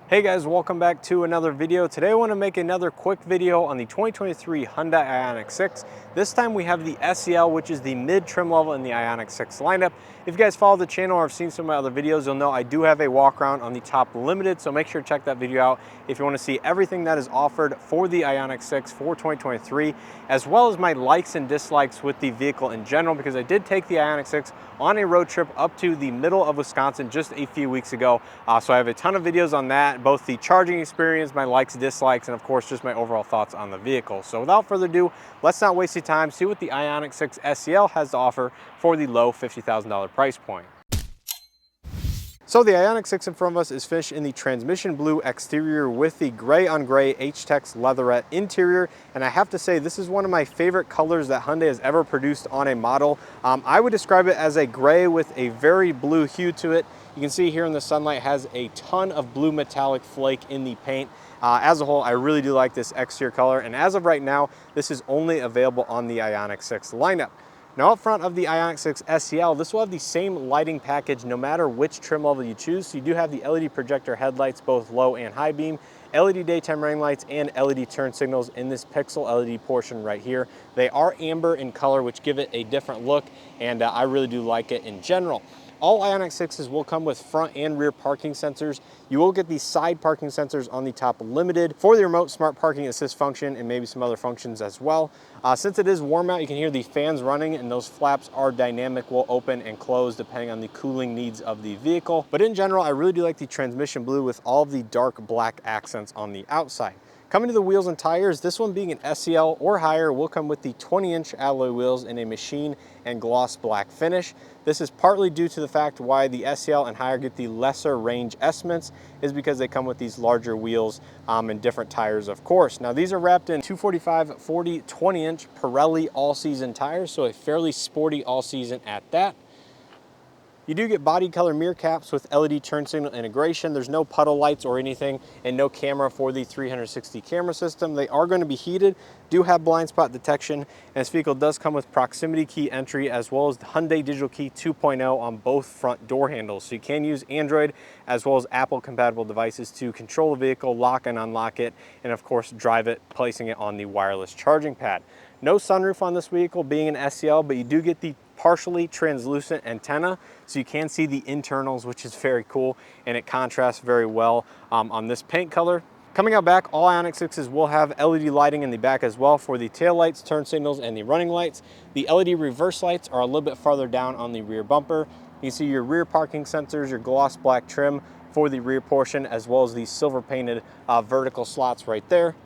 Hey guys, welcome back to another video. Today I want to make another quick video on the 2023 Hyundai Ioniq 6. This time we have the SEL, which is the mid trim level in the Ioniq 6 lineup. If you guys follow the channel or have seen some of my other videos, you'll know I do have a walk around on the top limited, so make sure to check that video out if you want to see everything that is offered for the Ioniq 6 for 2023, as well as my likes and dislikes with the vehicle in general, because I did take the Ioniq 6 on a road trip up to the middle of Wisconsin just a few weeks ago. So I have a ton of videos on that, both the charging experience, my likes, dislikes, and of course just my overall thoughts on the vehicle. So without further ado, let's not waste your time, see what the Ioniq 6 SEL has to offer for the low $50,000 price point. So the Ioniq 6 in front of us is finished in the Tranmission Blue exterior with the gray on gray H-Tex leatherette interior. And I have to say, this is one of my favorite colors that Hyundai has ever produced on a model. I would describe it as a gray with a very blue hue to it. You can see here in the sunlight, it has a ton of blue metallic flake in the paint. As a whole, I really do like this exterior color. And as of right now, this is only available on the Ioniq 6 lineup. Now up front of the Ioniq 6 SEL, this will have the same lighting package no matter which trim level you choose. So you do have the LED projector headlights, both low and high beam, LED daytime running lights, and LED turn signals in this pixel LED portion right here. They are amber in color, which give it a different look, and I really do like it in general. All Ioniq 6s will come with front and rear parking sensors. You will get the side parking sensors on the top limited for the remote smart parking assist function and maybe some other functions as well. Since it is warm out, you can hear the fans running, and those flaps are dynamic, will open and close depending on the cooling needs of the vehicle. But in general, I really do like the Tranmission Blue with all of the dark black accents on the outside. Coming to the wheels and tires, this one being an SEL or higher will come with the 20-inch alloy wheels in a machine and gloss black finish. This is partly due to the fact why the SEL and higher get the lesser range estimates is because they come with these larger wheels and different tires, of course. Now these are wrapped in 245/40 20-inch Pirelli all-season tires, so a fairly sporty all-season at that. You do get body color mirror caps with LED turn signal integration. There's no puddle lights or anything, and no camera for the 360 camera system. They are going to be heated, do have blind spot detection, and this vehicle does come with proximity key entry as well as the Hyundai Digital Key 2.0 on both front door handles. So you can use Android as well as Apple compatible devices to control the vehicle, lock and unlock it, and of course drive it, placing it on the wireless charging pad. No sunroof on this vehicle being an SEL, but you do get the partially translucent antenna, so you can see the internals, which is very cool, and it contrasts very well on this paint color. Coming out back, all Ioniq 6s will have LED lighting in the back as well for the tail lights, turn signals, and the running lights. The LED reverse lights are a little bit farther down on the rear bumper. You can see your rear parking sensors, your gloss black trim for the rear portion, as well as the silver painted vertical slots right there.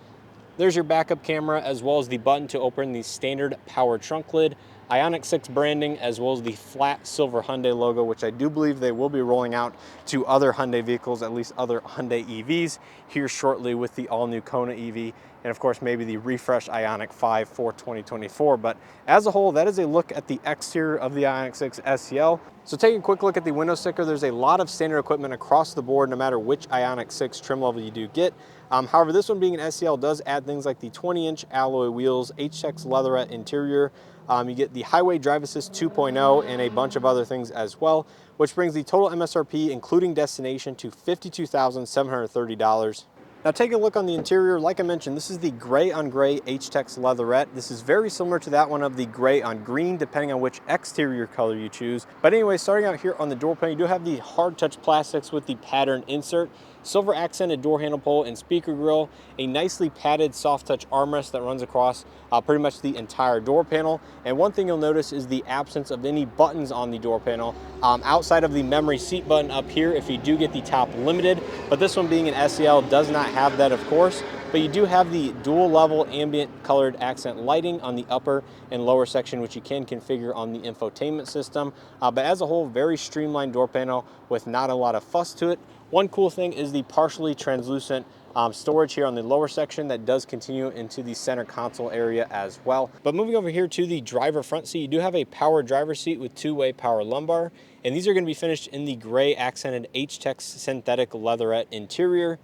There's your backup camera, as well as the button to open the standard power trunk lid. Ioniq 6 branding, as well as the flat silver Hyundai logo, which I do believe they will be rolling out to other Hyundai vehicles, at least other Hyundai EVs, here shortly with the all-new Kona EV, and of course maybe the refreshed Ioniq 5 for 2024. But as a whole, that is a look at the exterior of the Ioniq 6 SEL. So taking a quick look at the window sticker, there's a lot of standard equipment across the board, no matter which Ioniq 6 trim level you do get. However, this one being an SEL does add things like the 20-inch alloy wheels, H-Tex leatherette interior. You get the Highway Drive Assist 2.0 and a bunch of other things as well, which brings the total MSRP, including destination, to $52,730. Now taking a look on the interior, like I mentioned, this is the gray on gray H-Tex leatherette. This is very similar to that one of the gray on green, depending on which exterior color you choose. But anyway, starting out here on the door panel, you do have the hard touch plastics with the pattern insert, silver accented door handle pull and speaker grille, a nicely padded soft touch armrest that runs across pretty much the entire door panel. And one thing you'll notice is the absence of any buttons on the door panel outside of the memory seat button up here if you do get the top limited. But this one being an SEL does not have that, of course. But you do have the dual level ambient colored accent lighting on the upper and lower section, which you can configure on the infotainment system. But as a whole, very streamlined door panel with not a lot of fuss to it. One cool thing is the partially translucent storage here on the lower section that does continue into the center console area as well. But moving over here to the driver front seat, you do have a power driver seat with two-way power lumbar, and these are going to be finished in the gray accented H-Tex synthetic leatherette interior.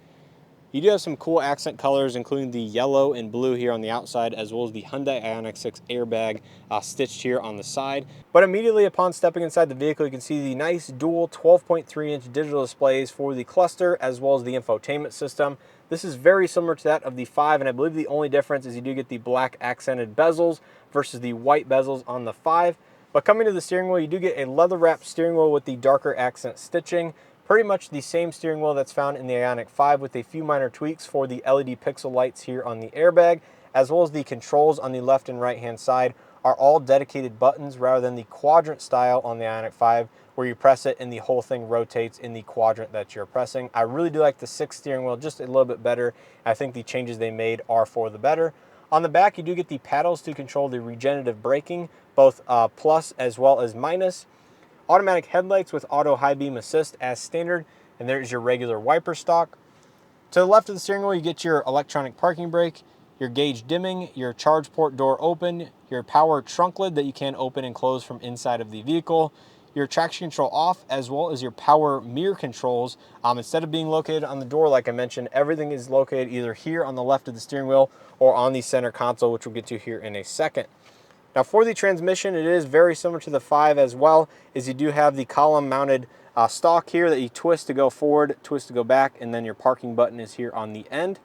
You do have some cool accent colors, including the yellow and blue here on the outside, as well as the Hyundai Ioniq 6 airbag stitched here on the side. But immediately upon stepping inside the vehicle, you can see the nice dual 12.3-inch digital displays for the cluster, as well as the infotainment system. This is very similar to that of the 5, and I believe the only difference is you do get the black accented bezels versus the white bezels on the 5. But coming to the steering wheel, you do get a leather-wrapped steering wheel with the darker accent stitching. Pretty much the same steering wheel that's found in the Ioniq 5 with a few minor tweaks for the LED pixel lights here on the airbag, as well as the controls on the left and right hand side are all dedicated buttons rather than the quadrant style on the Ioniq 5 where you press it and the whole thing rotates in the quadrant that you're pressing. I really do like the 6 steering wheel just a little bit better. I think the changes they made are for the better. On the back, you do get the paddles to control the regenerative braking, both plus as well as minus. Automatic headlights with auto high beam assist as standard, and there's your regular wiper stalk. To the left of the steering wheel, you get your electronic parking brake, your gauge dimming, your charge port door open, your power trunk lid that you can open and close from inside of the vehicle, your traction control off, as well as your power mirror controls. Instead of being located on the door, like I mentioned, everything is located either here on the left of the steering wheel or on the center console, which we'll get to here in a second. Now for the transmission, it is very similar to the 5 as well, as you do have the column mounted stalk here that you twist to go forward, twist to go back, and then your parking button is here on the end.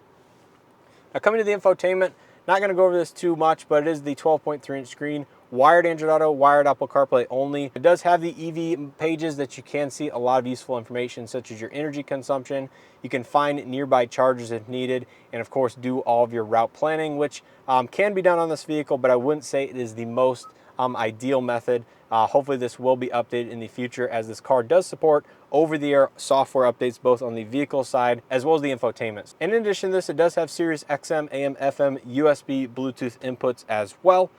Now coming to the infotainment, not going to go over this too much, but it is the 12.3-inch screen, wired Android Auto, wired Apple CarPlay only. It does have the EV pages that you can see a lot of useful information, such as your energy consumption. You can find nearby chargers if needed, and of course do all of your route planning, which can be done on this vehicle, but I wouldn't say it is the most ideal method. Hopefully this will be updated in the future, as this car does support over-the-air software updates both on the vehicle side as well as the infotainment. And in addition to this, it does have Sirius XM, AM, FM, USB, Bluetooth inputs as well.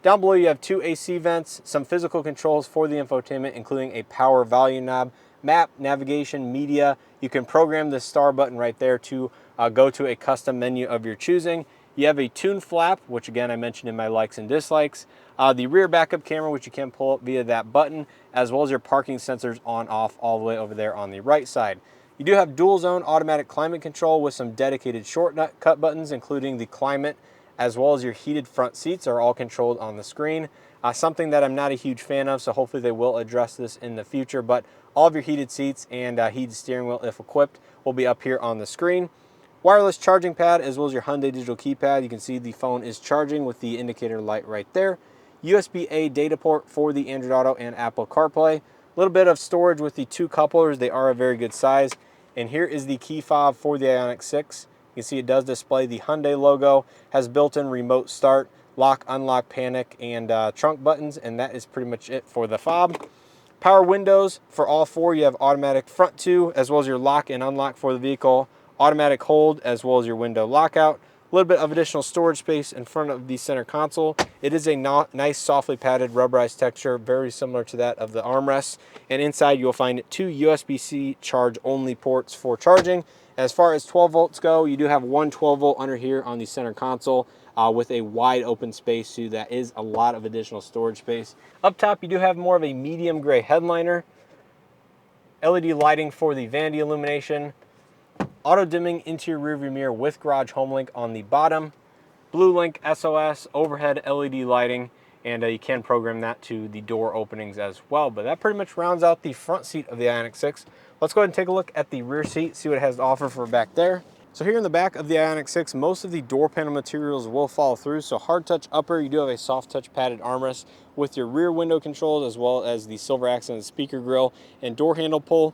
Down below you have 2 AC vents, some physical controls for the infotainment, including a power volume knob, map, navigation, media. You can program the star button right there to go to a custom menu of your choosing. You have a tune flap, which again I mentioned in my likes and dislikes. The rear backup camera, which you can pull up via that button, as well as your parking sensors on off all the way over there on the right side. You do have dual zone automatic climate control with some dedicated shortcut buttons, including the climate, as well as your heated front seats are all controlled on the screen. Something that I'm not a huge fan of, so hopefully they will address this in the future, but all of your heated seats and heated steering wheel, if equipped, will be up here on the screen. Wireless charging pad, as well as your Hyundai digital keypad. You can see the phone is charging with the indicator light right there. USB-A data port for the Android Auto and Apple CarPlay. A little bit of storage with the 2 couplers. They are a very good size. And here is the key fob for the Ioniq 6. You can see it does display the Hyundai logo, has built-in remote start, lock, unlock, panic, and trunk buttons, and that is pretty much it for the fob. Power windows for all 4. You have automatic front 2, as well as your lock and unlock for the vehicle, automatic hold, as well as your window lockout. A little bit of additional storage space in front of the center console. It is a nice softly padded rubberized texture, very similar to that of the armrests. And inside you'll find 2 USB-C charge only ports for charging. As far as 12 volts go, you do have one 12 volt under here on the center console with a wide open space too. That is a lot of additional storage space. Up top you do have more of a medium gray headliner, LED lighting for the vanity illumination, auto dimming interior rearview mirror with garage home link on the bottom, Bluelink SOS, overhead LED lighting, and you can program that to the door openings as well. But that pretty much rounds out the front seat of the Ioniq 6. Let's go ahead and take a look at the rear seat, see what it has to offer for back there. So here in the back of the Ioniq 6, most of the door panel materials will fall through. So hard touch upper, you do have a soft touch padded armrest with your rear window controls, as well as the silver accented speaker grille and door handle pull.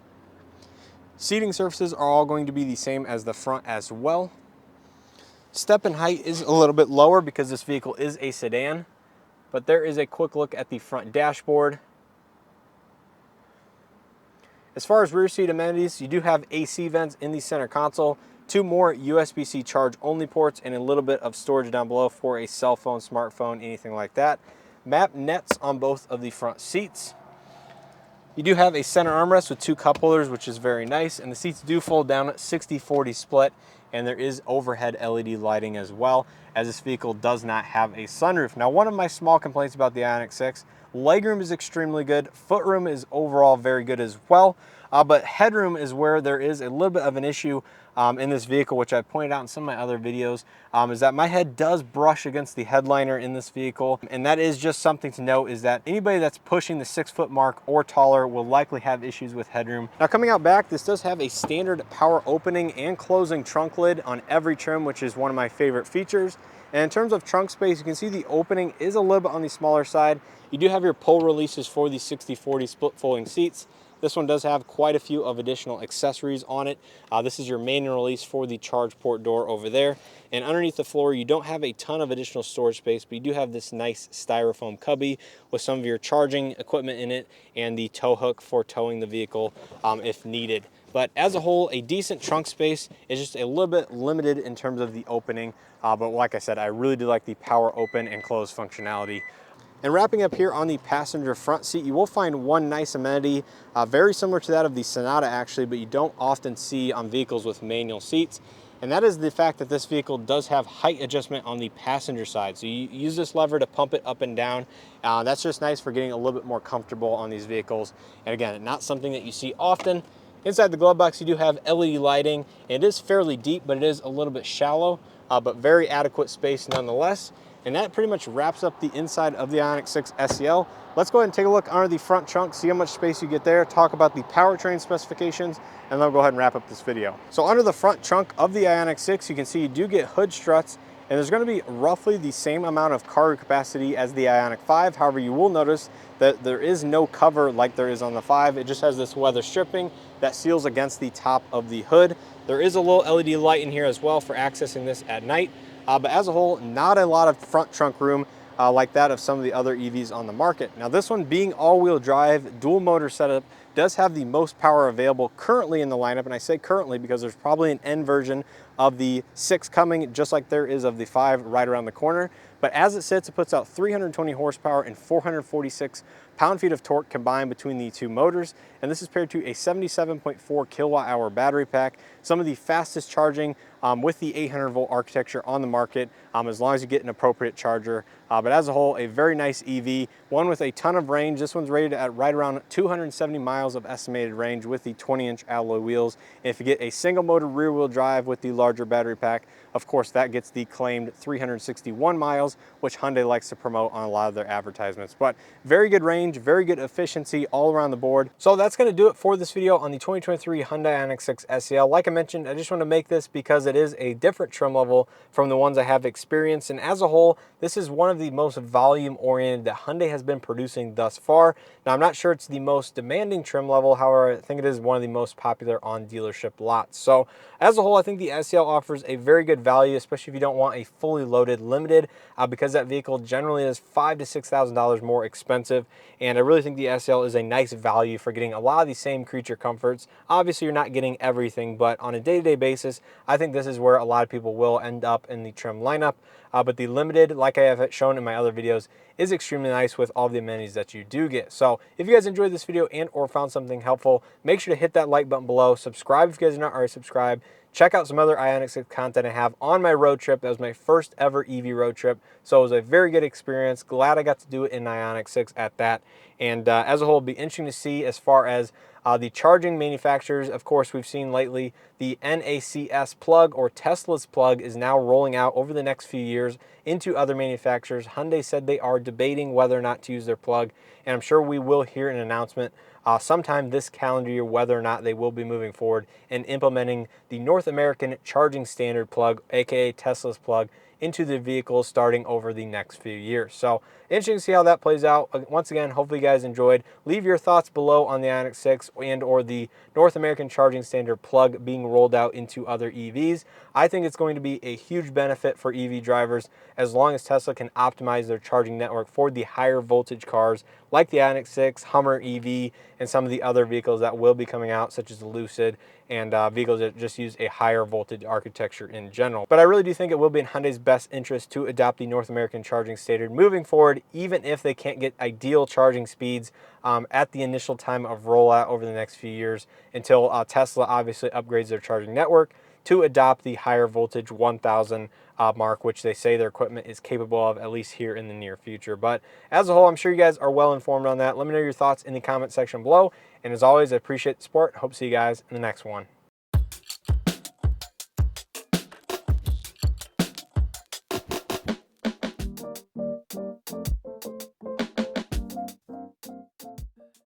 Seating surfaces are all going to be the same as the front as well. Step in height is a little bit lower because this vehicle is a sedan, but there is a quick look at the front dashboard. As far as rear seat amenities, you do have AC vents in the center console, 2 more USB-C charge only ports, and a little bit of storage down below for a cell phone, smartphone, anything like that. Map nets on both of the front seats. You do have a center armrest with 2 cup holders, which is very nice, and the seats do fold down at 60-40 split, and there is overhead LED lighting as well, as this vehicle does not have a sunroof. Now, one of my small complaints about the Ioniq 6, legroom is extremely good, footroom is overall very good as well. But headroom is where there is a little bit of an issue in this vehicle, which I pointed out in some of my other videos, is that my head does brush against the headliner in this vehicle. And that is just something to note, is that anybody that's pushing the 6-foot mark or taller will likely have issues with headroom. Now coming out back, this does have a standard power opening and closing trunk lid on every trim, which is one of my favorite features. And in terms of trunk space, you can see the opening is a little bit on the smaller side. You do have your pull releases for the 60/40 split folding seats. This one does have quite a few of additional accessories on it. This is your main release for the charge port door over there. And underneath the floor, you don't have a ton of additional storage space, but you do have this nice styrofoam cubby with some of your charging equipment in it and the tow hook for towing the vehicle if needed. But as a whole, a decent trunk space is just a little bit limited in terms of the opening. But like I said, I really do like the power open and close functionality. And wrapping up here on the passenger front seat, you will find one nice amenity, very similar to that of the Sonata actually, but you don't often see on vehicles with manual seats. And that is the fact that this vehicle does have height adjustment on the passenger side. So you use this lever to pump it up and down. That's just nice for getting a little bit more comfortable on these vehicles. And again, not something that you see often. Inside the glove box, you do have LED lighting. It is fairly deep, but it is a little bit shallow, but very adequate space nonetheless. And that pretty much wraps up the inside of the Ioniq 6 SEL. Let's go ahead and take a look under the front trunk, see how much space you get there, talk about the powertrain specifications, and then we'll go ahead and wrap up this video. So under the front trunk of the Ioniq 6, you can see you do get hood struts, and there's going to be roughly the same amount of cargo capacity as the Ioniq 5. However, you will notice that there is no cover like there is on the 5. It just has this weather stripping that seals against the top of the hood. There is a little LED light in here as well for accessing this at night. But as a whole, not a lot of front trunk room like that of some of the other EVs on the market. Now this one being all-wheel drive, dual motor setup, does have the most power available currently in the lineup. And I say currently because there's probably an N version of the 6 coming, just like there is of the 5 right around the corner. But as it sits, it puts out 320 horsepower and 446 pound-feet of torque combined between the two motors. And this is paired to a 77.4 kilowatt-hour battery pack, some of the fastest charging with the 800-volt architecture on the market, as long as you get an appropriate charger. But as a whole, a very nice EV, one with a ton of range. This one's rated at right around 270 miles of estimated range with the 20-inch alloy wheels. And if you get a single-motor rear-wheel drive with the larger battery pack, of course, that gets the claimed 361 miles, which Hyundai likes to promote on a lot of their advertisements. But very good range, very good efficiency all around the board. So that's going to do it for this video on the 2023 Hyundai Ioniq 6 SEL. Like I mentioned, I just want to make this because it is a different trim level from the ones I have experienced. And as a whole, this is one of the most volume-oriented that Hyundai has been producing thus far. Now, I'm not sure it's the most demanding trim level. However, I think it is one of the most popular on dealership lots. So as a whole, I think the SEL offers a very good value, especially if you don't want a fully loaded limited, because that vehicle generally is $5,000 to $6,000 more expensive. And I really think the SEL is a nice value for getting a lot of the same creature comforts. Obviously, you're not getting everything, but on a day-to-day basis, I think this is where a lot of people will end up in the trim lineup. But the limited, like I have shown in my other videos, is extremely nice with all the amenities that you do get. So if you guys enjoyed this video and or found something helpful, make sure to hit that like button below. Subscribe if you guys are not already subscribed. Check out some other Ioniq 6 content I have on my road trip. That was my first ever EV road trip. So it was a very good experience. Glad I got to do it in Ioniq 6 at that. And as a whole, it'll be interesting to see as far as the charging manufacturers. Of course, we've seen lately the NACS plug, or Tesla's plug, is now rolling out over the next few years into other manufacturers. Hyundai said they are debating whether or not to use their plug, and I'm sure we will hear an announcement sometime this calendar year whether or not they will be moving forward and implementing the North American charging standard plug, aka Tesla's plug, into the vehicles starting over the next few years. So interesting to see how that plays out. Once again, hopefully you guys enjoyed. Leave your thoughts below on the Ioniq 6 and or the North American charging standard plug being rolled out into other EVs. I think it's going to be a huge benefit for EV drivers as long as Tesla can optimize their charging network for the higher voltage cars like the Ioniq 6, Hummer EV, and some of the other vehicles that will be coming out, such as the Lucid, and vehicles that just use a higher voltage architecture in general. But I really do think it will be in Hyundai's best interest to adopt the North American charging standard moving forward, even if they can't get ideal charging speeds at the initial time of rollout over the next few years until Tesla obviously upgrades their charging network. to adopt the higher voltage 1000 mark, which they say their equipment is capable of, at least here in the near future. But as a whole, I'm sure you guys are well informed on that. Let me know your thoughts in the comment section below. And as always, I appreciate the support. Hope to see you guys in the next one.